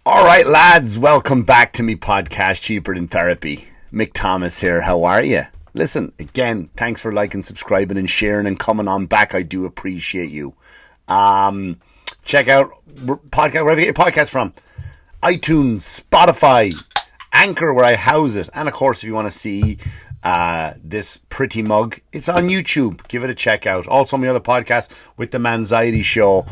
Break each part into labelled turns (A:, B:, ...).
A: All right, lads, welcome back to me podcast, Cheaper Than Therapy. Mick Thomas here. How are you? Listen, again, thanks for liking, subscribing, and sharing, and coming on back. I do appreciate you. Check out podcast wherever you get your podcast from: iTunes, Spotify, Anchor, where I house it, and of course, if you want to see this pretty mug, it's on YouTube. Give it a check out. Also, my other podcast with the Manxiety Show.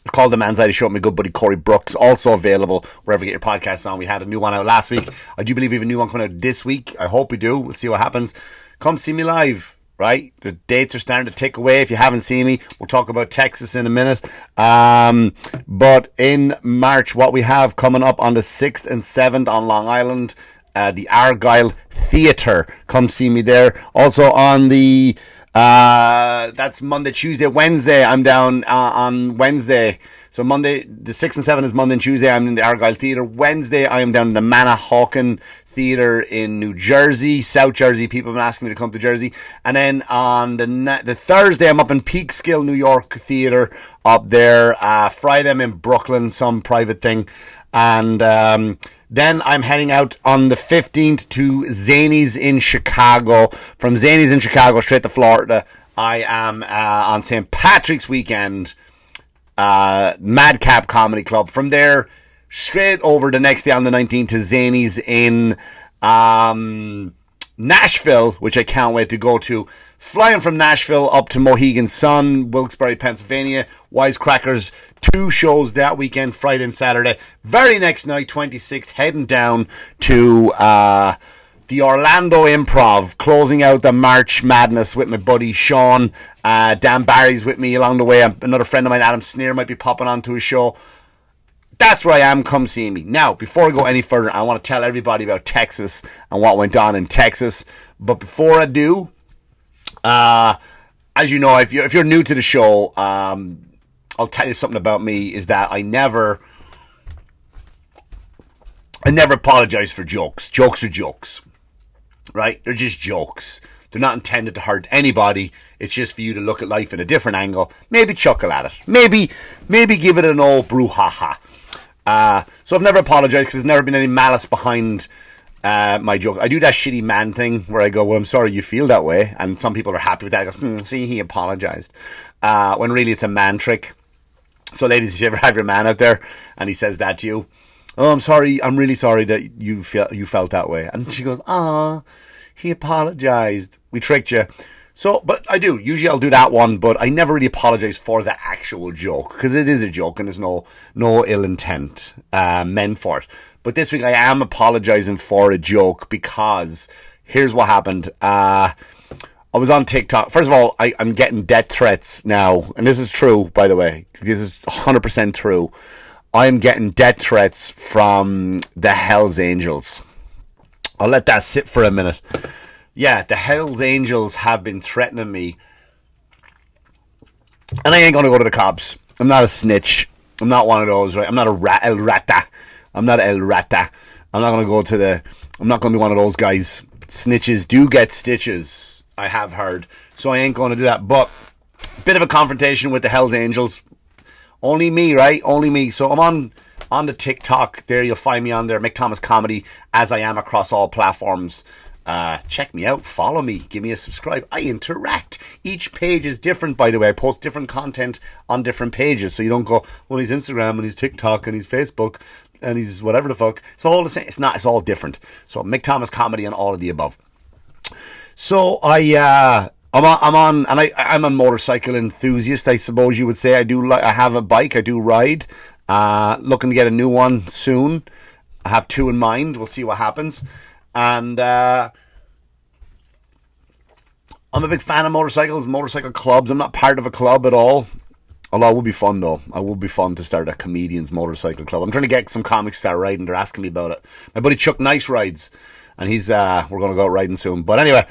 A: It's called The Manxiety Show with my good buddy Corey Brooks. Also available wherever you get your podcasts on. We had a new one out last week. I do believe we have a new one coming out this week. I hope we do. We'll see what happens. Come see me live, right? The dates are starting to tick away. If you haven't seen me, we'll talk about Texas in a minute. But in March, what we have coming up on the 6th and 7th on Long Island, the Argyle Theatre. Come see me there. Also on the... that's Monday, Tuesday, Wednesday. I'm down on Wednesday. So Monday, the 6th and 7th is Monday and Tuesday. I'm in the Argyle Theatre. Wednesday, I am down in the Manahawkin Theatre in New Jersey, South Jersey. People have been asking me to come to Jersey. And then on the Thursday, I'm up in Peekskill, New York Theatre up there. Friday, I'm in Brooklyn, some private thing. And then I'm heading out on the 15th to Zanies in Chicago. From Zanies in Chicago straight to Florida, I am on St. Patrick's weekend, Madcap Comedy Club. From there, straight over the next day on the 19th to Zanies in Nashville, which I can't wait to go to. Flying from Nashville up to Mohegan Sun, Wilkes-Barre, Pennsylvania. Wisecrackers, 2 shows that weekend, Friday and Saturday. Very next night, 26th, heading down to the Orlando Improv, closing out the March Madness with my buddy Sean. Dan Barry's with me along the way. Another friend of mine, Adam Sneer, might be popping onto a show. That's where I am. Come see me. Now, before I go any further, I want to tell everybody about Texas and what went on in Texas. But before I do, as you know, if you're new to the show, I'll tell you something about me, is that I never apologize for jokes. Jokes are jokes, right? They're just jokes. They're not intended to hurt anybody. It's just for you to look at life in a different angle. Maybe chuckle at it. Maybe give it an old brouhaha. So I've never apologized because there's never been any malice behind my jokes. I do that shitty man thing where I go, well, I'm sorry you feel that way. And some people are happy with that. I go, see, he apologized. When really it's a man trick. So ladies, if you ever have your man out there and he says that to you, oh, I'm sorry, I'm really sorry that you felt that way. And she goes, he apologized. We tricked you. So, but I do. Usually I'll do that one, but I never really apologize for the actual joke because it is a joke and there's no ill intent meant for it. But this week I am apologizing for a joke because here's what happened. I was on TikTok. First of all, I'm getting death threats now. And this is true, by the way. This is 100% true. I am getting death threats from the Hells Angels. I'll let that sit for a minute. Yeah, the Hells Angels have been threatening me. And I ain't going to go to the cops. I'm not a snitch. I'm not one of those, right? I'm not El Rata. I'm not El Rata. I'm not going to go to I'm not going to be one of those guys. Snitches do get stitches, I have heard. So I ain't going to do that. But, bit of a confrontation with the Hells Angels. Only me, right? Only me. So I'm on the TikTok. There, you'll find me on there. Mick Thomas Comedy, as I am across all platforms. Check me out, follow me, give me a subscribe. I interact. Each page is different, by the way. I post different content on different pages, so you don't go, well, he's Instagram and he's TikTok and he's Facebook and he's whatever the fuck. It's all the same. It's not. It's all different. So Mick Thomas Comedy and all of the above. So I'm a motorcycle enthusiast, I suppose you would say. I have a bike. I do ride. Looking to get a new one soon. I have 2 in mind. We'll see what happens. And I'm a big fan of motorcycles, motorcycle clubs. I'm not part of a club at all. Although it would be fun, though. It would be fun to start a comedian's motorcycle club. I'm trying to get some comics to start riding. They're asking me about it. My buddy Chuck Nice rides. And we're going to go out riding soon. But anyway,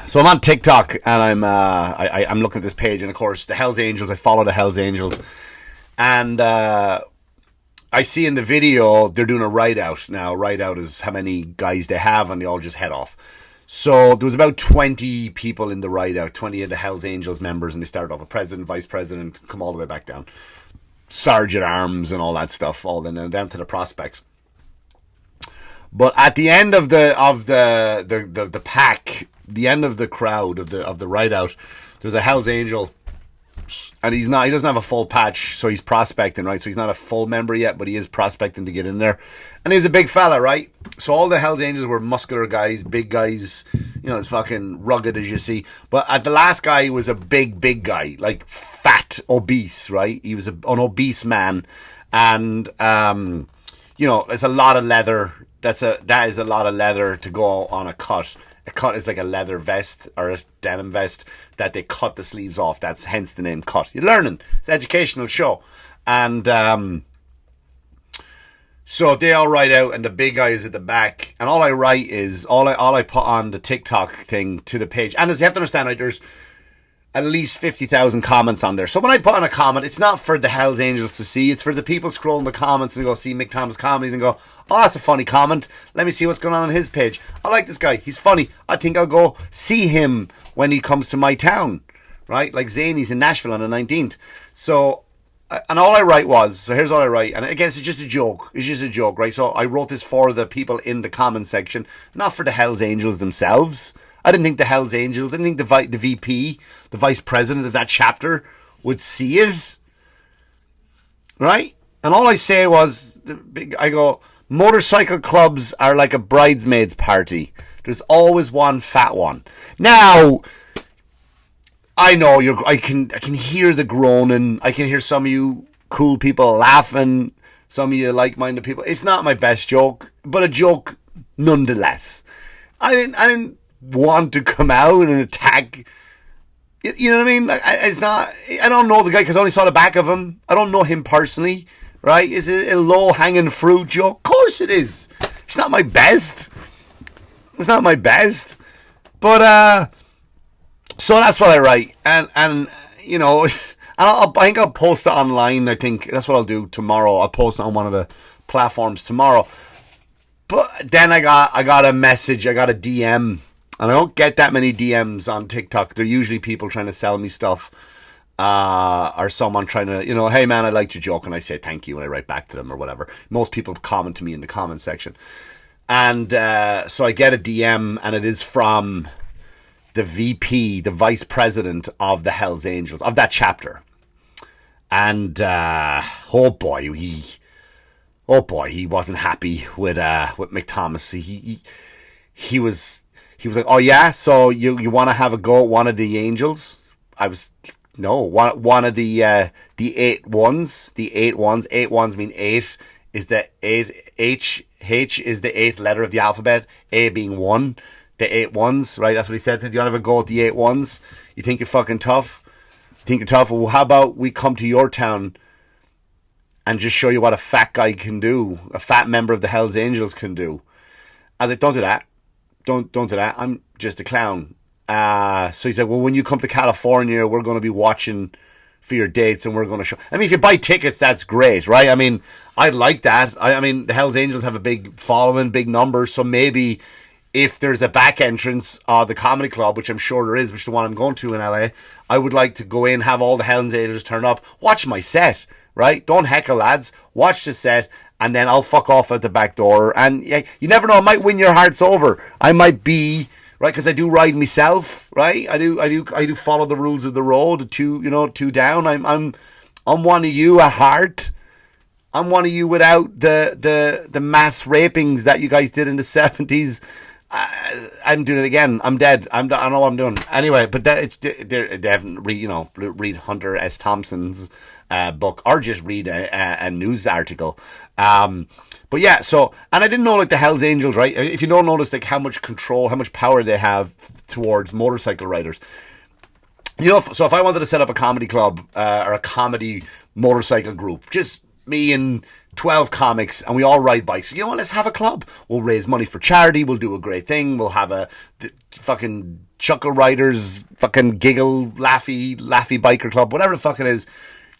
A: so I'm on TikTok and I'm looking at this page. And of course, the Hells Angels, I follow the Hells Angels. And I see in the video they're doing a ride out. Now, ride out is how many guys they have, and they all just head off. So there was about 20 people in the ride out, 20 of the Hells Angels members, and they started off with president, vice president, come all the way back down. sergeant arms and all that stuff, all then down to the prospects. But at the end of the pack, the end of the crowd of the ride out, there's a Hell's Angel, and he doesn't have a full patch, so he's prospecting, right? So he's not a full member yet, but he is prospecting to get in there. And he's a big fella, right? So all the Hell's Angels were muscular guys, big guys, it's fucking rugged as you see. But at the last guy, he was a big guy, like fat, obese, right? He was an obese man, and it's a lot of leather. That is a lot of leather to go on a cut. A cut is like a leather vest or a denim vest that they cut the sleeves off. That's hence the name cut. You're learning. It's an educational show. And so they all write out, and the big guy is at the back. And all I write is, all I put on the TikTok thing to the page. And as you have to understand, right, there's at least 50,000 comments on there. So when I put on a comment, it's not for the Hells Angels to see. It's for the people scrolling the comments and go see Mick Thomas comedy and go, oh, that's a funny comment. Let me see what's going on his page. I like this guy. He's funny. I think I'll go see him when he comes to my town. Right? Like Zany's in Nashville on the 19th. So, and all I write was, so here's all I write. And again, it's just a joke. It's just a joke, right? So I wrote this for the people in the comment section, not for the Hells Angels themselves. I didn't think the Hells Angels, I didn't think the VP, the vice president of that chapter, would see it. Right? And all I say was, I go, motorcycle clubs are like a bridesmaid's party. There's always one fat one. Now, I know I can hear the groaning. I can hear some of you cool people laughing. Some of you like-minded people. It's not my best joke, but a joke nonetheless. I didn't want to come out and attack. You know what I mean? It's not. I don't know the guy because I only saw the back of him. I don't know him personally, right? Is it a low-hanging fruit joke? Of course it is. It's not my best. It's not my best. But so that's what I write, and I think I'll post it online. I think that's what I'll do tomorrow. I'll post it on one of the platforms tomorrow. But then I got a message. I got a DM. And I don't get that many DMs on TikTok. They're usually people trying to sell me stuff. Or someone trying to, hey man, I liked your joke. And I say thank you and I write back to them or whatever. Most people comment to me in the comment section. And so I get a DM and it is from the VP, the vice president of the Hells Angels, of that chapter. And oh boy, he wasn't happy with Mick Thomas. He was like, oh yeah, so you want to have a go at one of the angels? I was, no, one of the 8 ones. The 8 ones. 8 ones mean 8 is the 8, H is the 8th letter of the alphabet, A being 1. The 8 ones, right? That's what he said. You want to have a go at the 8 ones? You think you're fucking tough? You think you're tough? Well, how about we come to your town and just show you what a fat guy can do, a fat member of the Hells Angels can do. I was like, don't do that. Don't do that. I'm just a clown. So he said, well, when you come to California, we're going to be watching for your dates and we're going to show. I mean, if you buy tickets, that's great, right? I mean, I like that. I mean, the Hells Angels have a big following, big numbers. So maybe if there's a back entrance, the comedy club, which I'm sure there is, which is the one I'm going to in LA, I would like to go in, have all the Hells Angels turn up, watch my set, right? Don't heckle, lads. Watch the set. And then I'll fuck off at the back door. And yeah, you never know, I might win your hearts over. I might be, right, because I do ride myself, right? I do follow the rules of the road, two down. I'm one of you at heart. I'm one of you without the mass rapings that you guys did in the 70s. I'm doing it again. I'm dead. I know what I'm doing. Anyway, but they're definitely, read Hunter S. Thompson's book or just read a news article. But yeah, so, and I didn't know like the Hells Angels, right? If you don't notice like how much control, how much power they have towards motorcycle riders. So if I wanted to set up a comedy club or a comedy motorcycle group, just me and 12 comics and we all ride bikes. Let's have a club. We'll raise money for charity. We'll do a great thing. We'll have the fucking Chuckle Riders, fucking Giggle, Laffy Biker Club, whatever the fuck it is.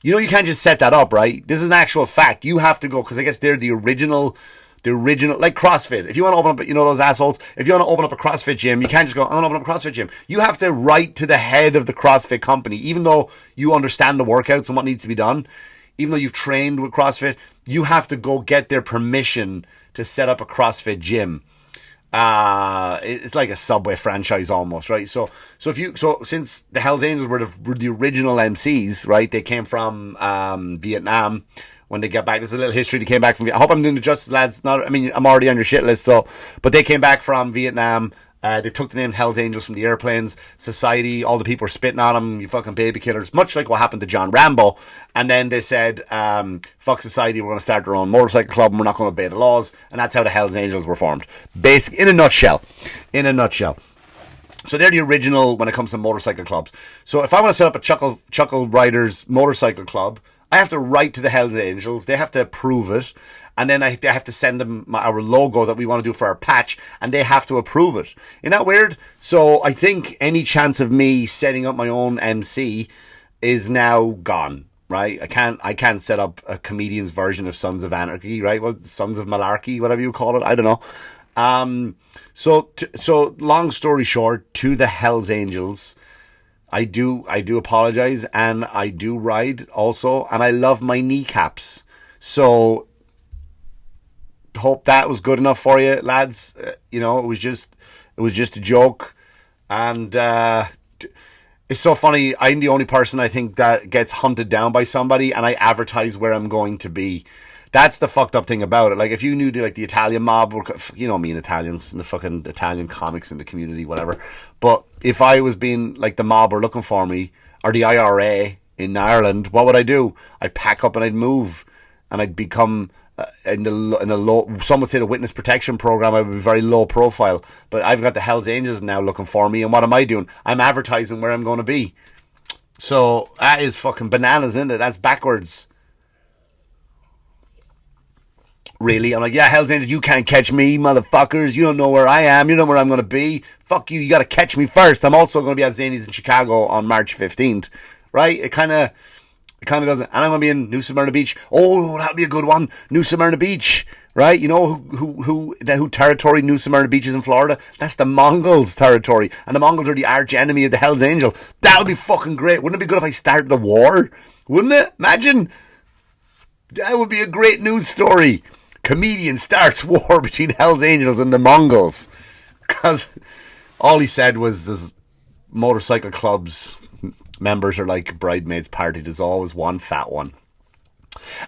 A: You can't just set that up, right? This is an actual fact. You have to go, because I guess they're the original, like CrossFit. If you want to open up, those assholes, if you want to open up a CrossFit gym, you can't just go, I want to open up a CrossFit gym. You have to write to the head of the CrossFit company, even though you understand the workouts and what needs to be done. even though you've trained with CrossFit, you have to go get their permission to set up a CrossFit gym. It's like a Subway franchise almost, right? So since the Hells Angels were the original MCs, right? They came from Vietnam. When they get back, there's a little history. They came back from. I hope I'm doing the justice, lads. I'm already on your shit list. But they came back from Vietnam. They took the name Hells Angels from the airplanes. Society, all the people were spitting on them. You fucking baby killers. Much like what happened to John Rambo. And then they said, fuck society. We're going to start our own motorcycle club and we're not going to obey the laws. And that's how the Hells Angels were formed. Basic, in a nutshell. So they're the original when it comes to motorcycle clubs. So if I want to set up a Chuckle Riders motorcycle club, I have to write to the Hells Angels. They have to approve it. And then I have to send them our logo that we want to do for our patch, and they have to approve it. Isn't that weird? So I think any chance of me setting up my own MC is now gone, right? I can't set up a comedian's version of Sons of Anarchy, right? Well, Sons of Malarkey, whatever you call it. I don't know. So long story short, to the Hells Angels, I do apologize, and I do ride also, and I love my kneecaps. So hope that was good enough for you, lads. It was just a joke, and it's so funny. I'm the only person I think that gets hunted down by somebody, and I advertise where I'm going to be. That's the fucked up thing about it. Like, if you knew the Italian mob, me and Italians and the fucking Italian comics in the community, whatever. But if I was being like the mob were looking for me, or the IRA in Ireland, what would I do? I'd pack up and I'd move, and I'd become in a low. Some would say the witness protection program. I would be very low profile, but I've got the Hells Angels now looking for me, and what am I doing? I'm advertising where I'm going to be. So that is fucking bananas, isn't it? That's backwards. Really, I'm like, yeah, Hells Angels, you can't catch me, motherfuckers. You don't know where I am. You know where I'm going to be. Fuck you. You got to catch me first. I'm also going to be at Zanies in Chicago on March 15th, right? It kind of doesn't. And I'm going to be in New Smyrna Beach. Oh, that'll be a good one. New Smyrna Beach, right? You know who territory New Smyrna Beach is in Florida? That's the Mongols' territory, and the Mongols are the arch enemy of the Hells Angel. That would be fucking great. Wouldn't it be good if I started a war? Wouldn't it? Imagine. That would be a great news story. Comedian starts war between Hells Angels and the Mongols. Because all he said was there's motorcycle clubs members are like a bridesmaids party. There's always one fat one.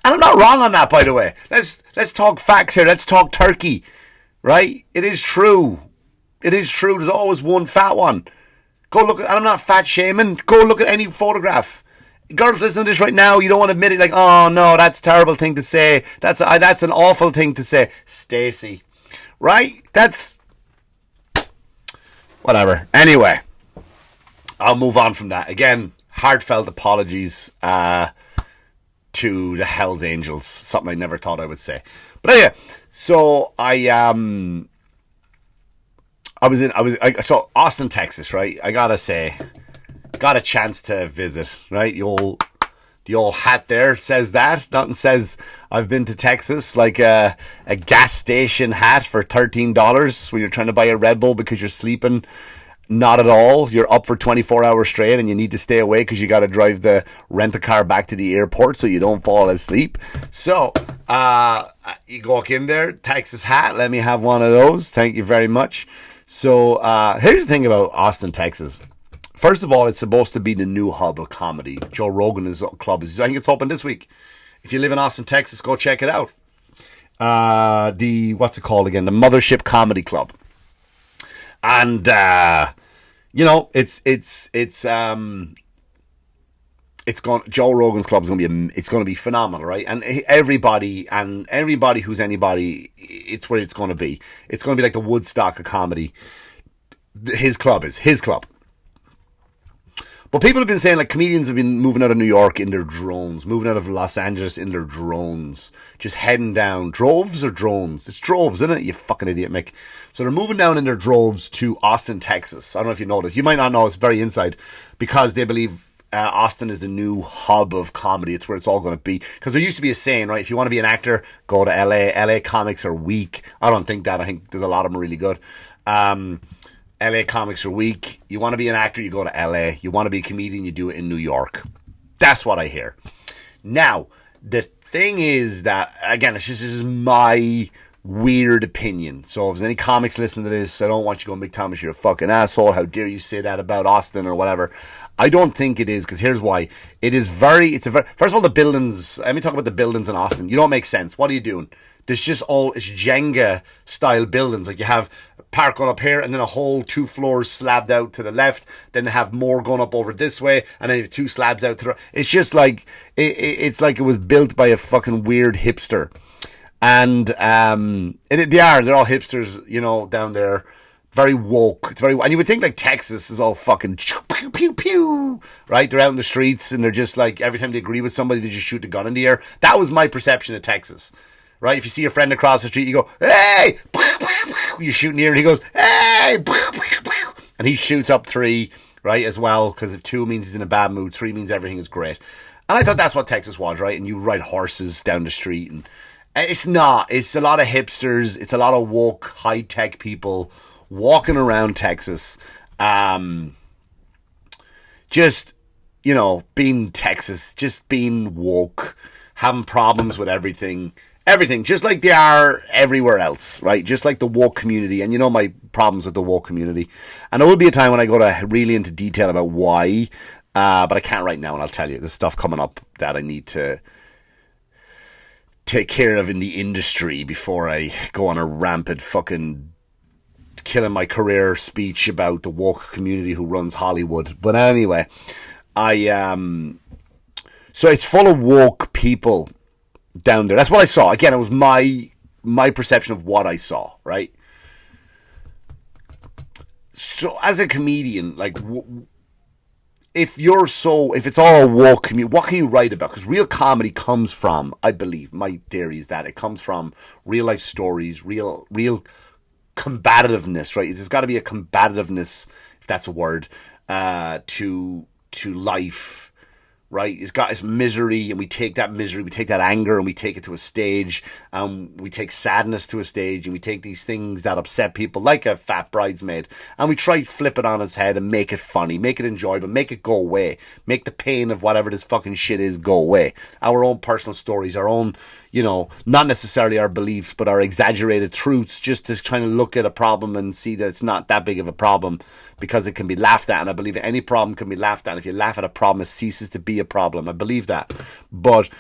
A: And I'm not wrong on that, by the way. Let's talk facts here. Let's talk turkey. Right? It is true. There's always one fat one. Go look at, and I'm not fat shaming. Go look at any photograph. Girls, listen to this right now. You don't want to admit it, like, oh no, that's a terrible thing to say. That's an awful thing to say. Stacey. Right? That's whatever. Anyway, I'll move on from that. Again, heartfelt apologies to the Hells Angels. Something I never thought I would say. But anyway, so so Austin, Texas, right? I gotta say, got a chance to visit, right? The old hat there says that. Nothing says I've been to Texas like a gas station hat for $13 when you're trying to buy a Red Bull because you're sleeping. Not at all. You're up for 24 hours straight and you need to stay away because you got to drive the rent-a-car back to the airport so you don't fall asleep. So, you walk in there, Texas hat, let me have one of those. Thank you very much. So, here's the thing about Austin, Texas. First of all, it's supposed to be the new hub of comedy. Joe Rogan's club I think it's open this week. If you live in Austin, Texas, go check it out. What's it called again? The Mothership Comedy Club. And Joe Rogan's club is going to be phenomenal, right? And everybody who's anybody, it's where it's going to be. It's going to be like the Woodstock of comedy. His club is his club. But people have been saying, like, comedians have been moving out of New York in their drones, moving out of Los Angeles in their drones, just heading down. Droves or drones? It's droves, isn't it? You fucking idiot, Mick. So they're moving down in their droves to Austin, Texas. I don't know if you know this. You might not know. It's very inside because they believe Austin is the new hub of comedy. It's where it's all going to be. Because there used to be a saying, right? If you want to be an actor, go to LA. LA comics are weak. I don't think that. I think there's a lot of them really good. LA comics are weak. You want to be an actor, you go to LA. You want to be a comedian, you do it in New York. That's what I hear. Now, The thing is that, again, this is my weird opinion. So if there's any comics listening to this, I don't want you going, Mick Thomas, you're a fucking asshole. How dare you say that about Austin or whatever. I don't think it is, because here's why. It's first of all, the buildings, let me talk about the buildings in Austin. You don't make sense. What are you doing? There's just it's Jenga style buildings. Like you have a park going up here and then a whole 2 floors slabbed out to the left. Then they have more going up over this way and then you have 2 slabs out to the right. It's just like, it's like it was built by a fucking weird hipster. And they're all hipsters, you know, down there. Very woke. And you would think like Texas is all fucking pew, pew, pew, right? They're out in the streets and they're just like, every time they agree with somebody, they just shoot a gun in the air. That was my perception of Texas. Right, if you see a friend across the street, you go, hey! You shoot near and he goes, hey! And he shoots up 3, right, as well, because if 2 means he's in a bad mood, 3 means everything is great. And I thought that's what Texas was, right? And you ride horses down the street. And it's not. It's a lot of hipsters. It's a lot of woke, high-tech people walking around Texas. Just, you know, being Texas, just being woke, having problems with everything. Everything, just like they are everywhere else, right? Just like the woke community. And you know my problems with the woke community. And there will be a time when I go to really into detail about why. But I can't right now, and I'll tell you. There's stuff coming up that I need to take care of in the industry before I go on a rampant fucking killing my career speech about the woke community who runs Hollywood. But anyway, so it's full of woke people down there. That's what I saw. Again, it was my perception of what I saw, right? So as a comedian, like, if it's all a woke community, what can you write about? Because real comedy comes from, I believe, my theory is that it comes from real life stories, real combativeness, right? There's got to be a combativeness, if that's a word, to life. Right, it's got its misery, and we take that misery, we take that anger, and we take it to a stage. We take sadness to a stage, and we take these things that upset people, like a fat bridesmaid, and we try to flip it on its head and make it funny, make it enjoyable, make it go away, make the pain of whatever this fucking shit is go away. Our own personal stories, our own, you know, not necessarily our beliefs, but our exaggerated truths, just to try to look at a problem and see that it's not that big of a problem, because it can be laughed at. And I believe that any problem can be laughed at. If you laugh at a problem, it ceases to be a problem. I believe that. But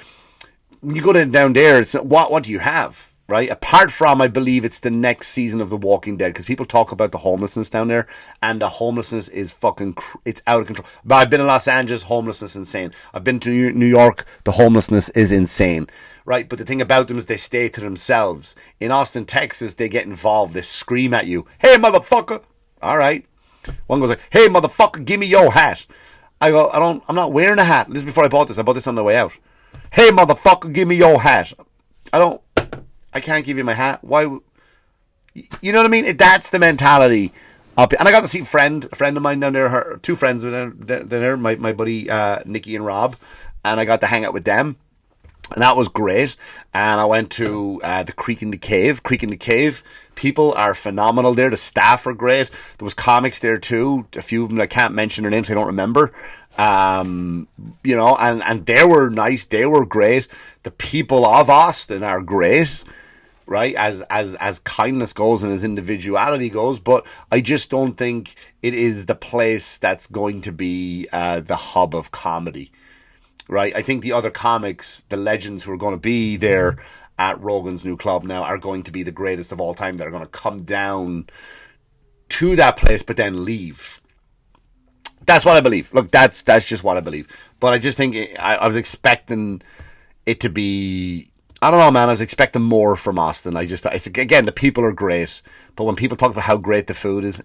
A: when you go down there, it's what do you have, right? Apart from, I believe it's the next season of The Walking Dead, because people talk about the homelessness down there, and the homelessness is fucking, it's out of control. But I've been in Los Angeles, homelessness is insane. I've been to New York, the homelessness is insane. Right, but the thing about them is they stay to themselves. In Austin, Texas, they get involved. They scream at you, hey, motherfucker. All right. One goes like, hey, motherfucker, give me your hat. I go, I'm not wearing a hat. This is before I bought this. I bought this on the way out. Hey, motherfucker, give me your hat. I can't give you my hat. Why? You know what I mean? That's the mentality. And I got to see a friend of mine down there, 2 friends down there, my buddy Nicky and Rob. And I got to hang out with them. And that was great. And I went to the Creek in the Cave. Creek in the Cave. People are phenomenal there. The staff are great. There was comics there too. A few of them, I can't mention their names, I don't remember. You know, and they were nice. They were great. The people of Austin are great, right? As kindness goes and as individuality goes. But I just don't think it is the place that's going to be the hub of comedy. Right, I think the other comics, the legends who are going to be there at Rogan's new club now, are going to be the greatest of all time. That are going to come down to that place, but then leave. That's what I believe. Look, that's just what I believe. But I just think I was expecting it to be. I don't know, man. I was expecting more from Austin. It's again, the people are great, but when people talk about how great the food is,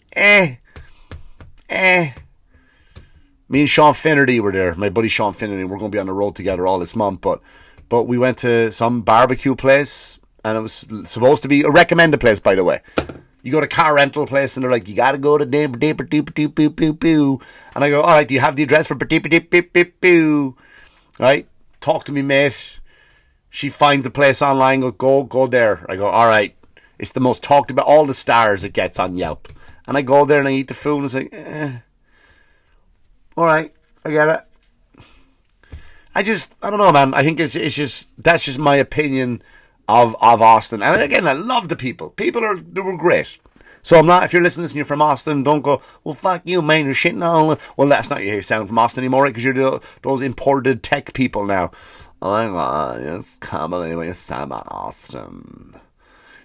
A: Me and Sean Finnerty were there. My buddy Sean Finnerty. We're going to be on the road together all this month. But we went to some barbecue place, and it was supposed to be a recommended place, by the way. You go to car rental place, and they're like, you got to go to and I go, all right, do you have the address for right? Talk to me, mate. She finds a place online, go there. I go, all right. It's the most talked about, all the stars it gets on Yelp. And I go there and I eat the food, and it's like, all right, I get it. I don't know, man. I think it's just, that's just my opinion of Austin. And again, I love the people. They were great. So I'm not, if you're listening to this and you're from Austin, don't go, well, fuck you, man, you're shitting on. Well, that's not your sound from Austin anymore, because you're those imported tech people now. Oh my god, I just can't believe what you said about Austin.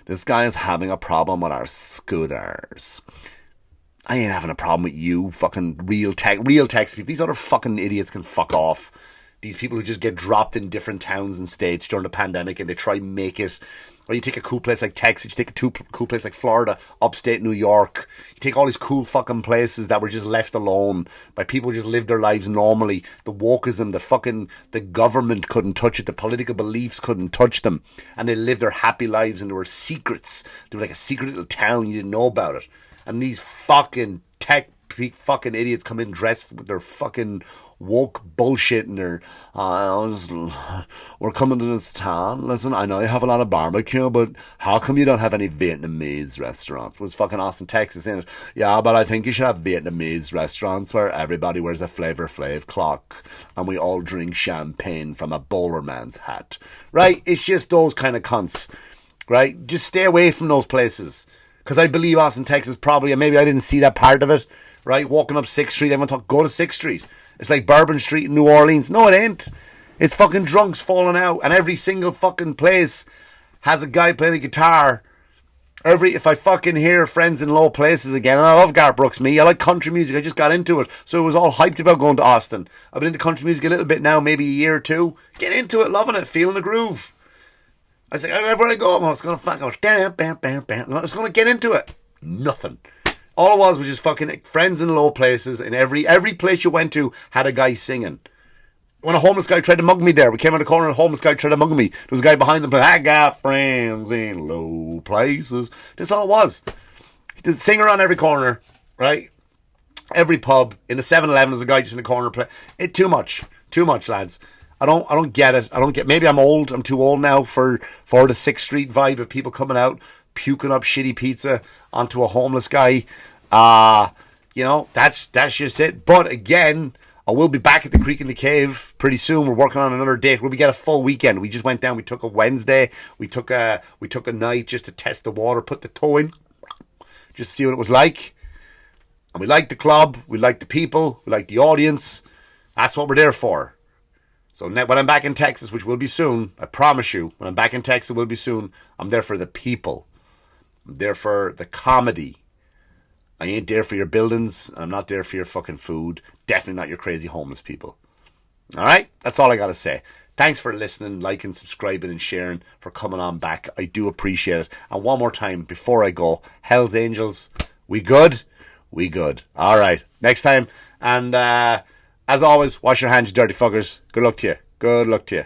A: This guy is having a problem with our scooters. I ain't having a problem with you, fucking real tech people. These other fucking idiots can fuck off. These people who just get dropped in different towns and states during the pandemic and they try and make it. Or you take a cool place like Texas, you take a cool place like Florida, upstate New York. You take all these cool fucking places that were just left alone by people who just lived their lives normally. The wokeism, the government couldn't touch it. The political beliefs couldn't touch them. And they lived their happy lives and there were secrets. They were like a secret little town, you didn't know about it. And these fucking tech fucking idiots come in dressed with their fucking woke bullshit and their we're coming to this town. Listen, I know you have a lot of barbecue, but how come you don't have any Vietnamese restaurants? It was fucking Austin, Texas, in it. Yeah, but I think you should have Vietnamese restaurants where everybody wears a Flavor Flav clock and we all drink champagne from a bowler man's hat. Right? It's just those kind of cunts. Right? Just stay away from those places. Because I believe Austin, Texas probably, and maybe I didn't see that part of it, right? Walking up 6th Street, everyone thought, go to 6th Street. It's like Bourbon Street in New Orleans. No, it ain't. It's fucking drunks falling out. And every single fucking place has a guy playing a guitar. If I fucking hear Friends in Low Places again, and I love Garth Brooks, I like country music. I just got into it. So it was all hyped about going to Austin. I've been into country music a little bit now, maybe a year or two. Get into it, loving it, feeling the groove. I was like, everywhere I go, I was going to fuck, I was going to get into it. Nothing. All it was just fucking Friends in Low Places, and every place you went to had a guy singing. When a homeless guy tried to mug me there, we came out of the corner and a homeless guy tried to mug me. There was a guy behind him, but I got friends in low places. That's all it was. There's a singer on every corner, right? Every pub. In the 7-Eleven, there's a guy just in the corner playing. Too much, lads. I don't get it. Maybe I'm old. I'm too old now for the 6th Street vibe of people coming out, puking up shitty pizza onto a homeless guy. That's just it. But again, I will be back at the Creek in the Cave pretty soon. We're working on another date where we get a full weekend. We just went down. We took a Wednesday. We took a night just to test the water, put the toe in, just see what it was like. And we like the club. We like the people. We like the audience. That's what we're there for. So when I'm back in Texas, which will be soon, I promise you, when I'm back in Texas, it will be soon, I'm there for the people. I'm there for the comedy. I ain't there for your buildings. I'm not there for your fucking food. Definitely not your crazy homeless people. All right? That's all I got to say. Thanks for listening, liking, subscribing, and sharing, for coming on back. I do appreciate it. And one more time, before I go, Hell's Angels, we good? We good. All right. Next time. And as always, wash your hands, you dirty fuckers. Good luck to you. Good luck to you.